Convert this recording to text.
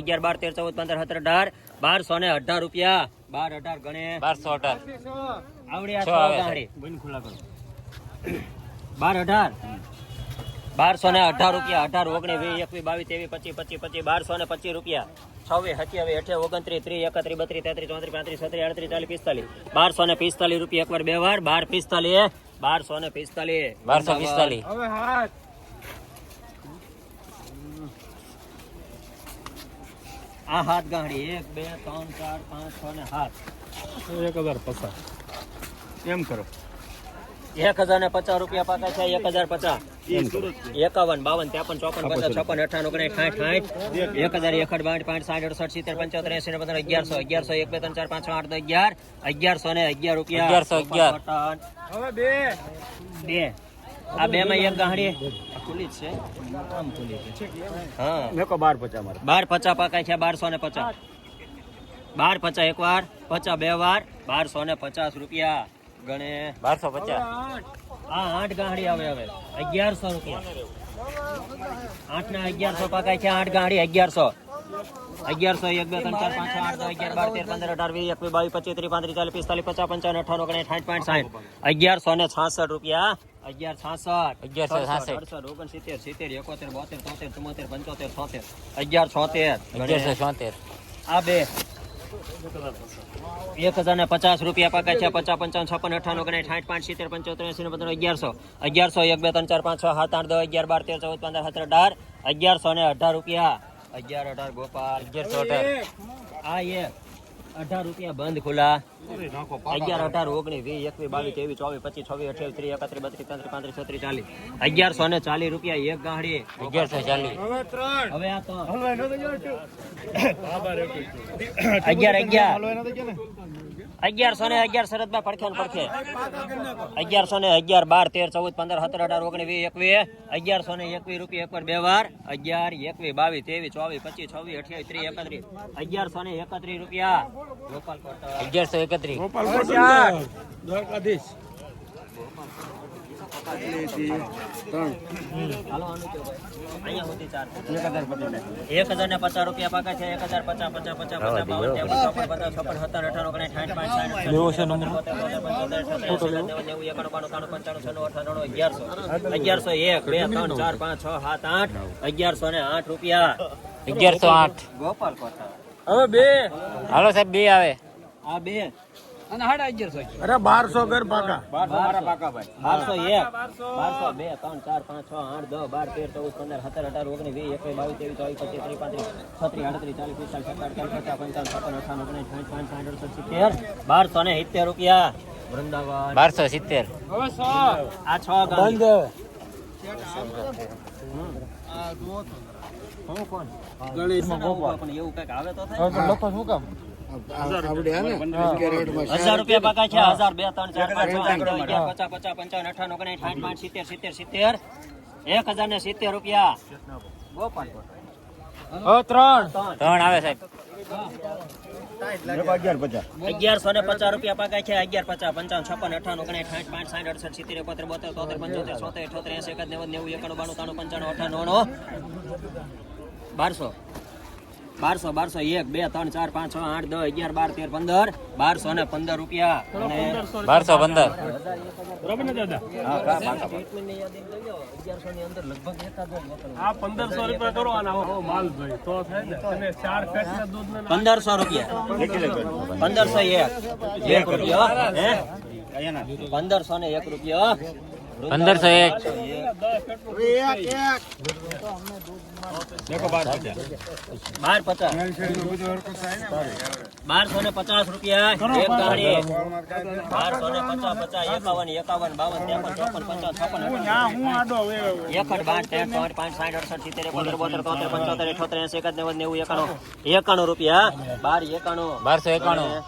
10 11 12 13 14 15 17 18 1218 રૂપિયા 12 18 ગણે 1218 આવડે આ છ આવે ગાહડી બંધ ખુલ્લા કરો 12 1218 રૂપિયા 18 19 20 21 22 23 25 25 1225 રૂપિયા 26 27 28 29 30 31 32 33 34 35 36 40 રૂપિયા એકવાર બે વાર 1245 1245 હવે હાથ આ હાથ ગાંડી 1 2 3 4 5 6 ને હાથ 1050 એમ કરો 1050 રૂપિયા પાકા છે 1050 51 52 53 54 55 56 58 59 60 1001 62 65 60 68 70 75 80 85 1100 1 2 3 4 5 6 8 10 11 રૂપિયા 1111 હવે બે બે આ બે માં એક ગાંડી ખુલ્લી જ છે આમ ખુલ્લી છે હા મેકો 1250 મારે 1250 પાકા છે 1250 1250 એક વાર 50 બે વાર 1250 રૂપિયા ગણે 1250 આ 8 ગાંડી આવે હવે 1100 રૂપિયા 8 ના 1100 પાકા છે 8 ગાંડી 1100 1 2 3 4 5 6 8 9 11 12 13 15 18 20 21 22 23 24 25 55 58 59 60 રૂપિયા 1166 1166 69 70 71 72 73 74 75 1176 આ બે 1050 રૂપિયા પાકા છે 50 55 56 58 59 60 65 75 80 1100 1 2 3 4 5 6 7 8 10 11 12 13 14 15 17 18 1118 રૂપિયા 1118 ગોપાલ 1118 આ એ 18 રૂપિયા બંધ ખુલ્લા 11 18 19 20 21 22 23 24 25 26 31 32 33 35 36 40 1140 રૂપિયા એક ગાંડી 1140 હવે ત્રણ હવે આ તો હલવા એનો તો ગયો છું બાબા રે 11 11 શરતમાં પડખે ને પડખે 1111 12 13 14 15 17 18 19 20 21 રૂપિયા એકવાર બે વાર 11 21 22 23 24 25 26 28 30 31 રૂપિયા ગોપાલ કોટર 1131 ગોપાલ ચાર દ્વારકાધીશ હાલો આનું કેવું ભાઈ? અહીંયા સુધી 4 1050 રૂપિયા પાકા છે 1050 50 50 55 1108 રૂપિયા 1108 ગોપાલ કોટા હવે બે હાલો સાહેબ બે આવે આ બે અને 1150 અરે 1200 ઘર પાકા 1201 1202 3 4 5 6 8 10 12 13 14 15 17 18 19 20 21 22 23 24 35 36 38 39 40 41 45 56 57 58 59 60 61 1270 રૂપિયા વૃંદાવન 1270 હવે 100 આ 6 ગાંધી હું કોણ ગણેશમાં ગોપાલ. પણ એવું કઈક આવે તો થાય લોકો શું કામ 1000 રૂપિયા પાકા છે 1000 2 3 4 5 6 7 8 9 50 55 58 60 70 રૂપિયા ગોપાલ હવે ત્રણ ત્રણ આવે સાહેબ 1150 રૂપિયા પાકા છે 1150 55 56 58 59 60 68 70 72 73 75 1200 1 2 3 4 5 6 8 10 11 12 13 15 1215 રૂપિયા અને 1215 બરાબર ને દાદા સ્ટેટમેન્ટ ની યાદી લઈ લો 1100 ની અંદર લગભગ એકાદ આ 1500 રૂપિયા કરો અને આવો માલ ભાઈ તો થાય ને અને 4 પેટના દૂધ ને 1500 રૂપિયા 1501 1 રૂપિયો હે 1501 રૂપિયો 1250 રૂપિયા એક ગાડી 1250 51 52 હું આડો હવે 51 52 5 60 70 72 73 75 78 79 91 રૂપિયા 1291 1291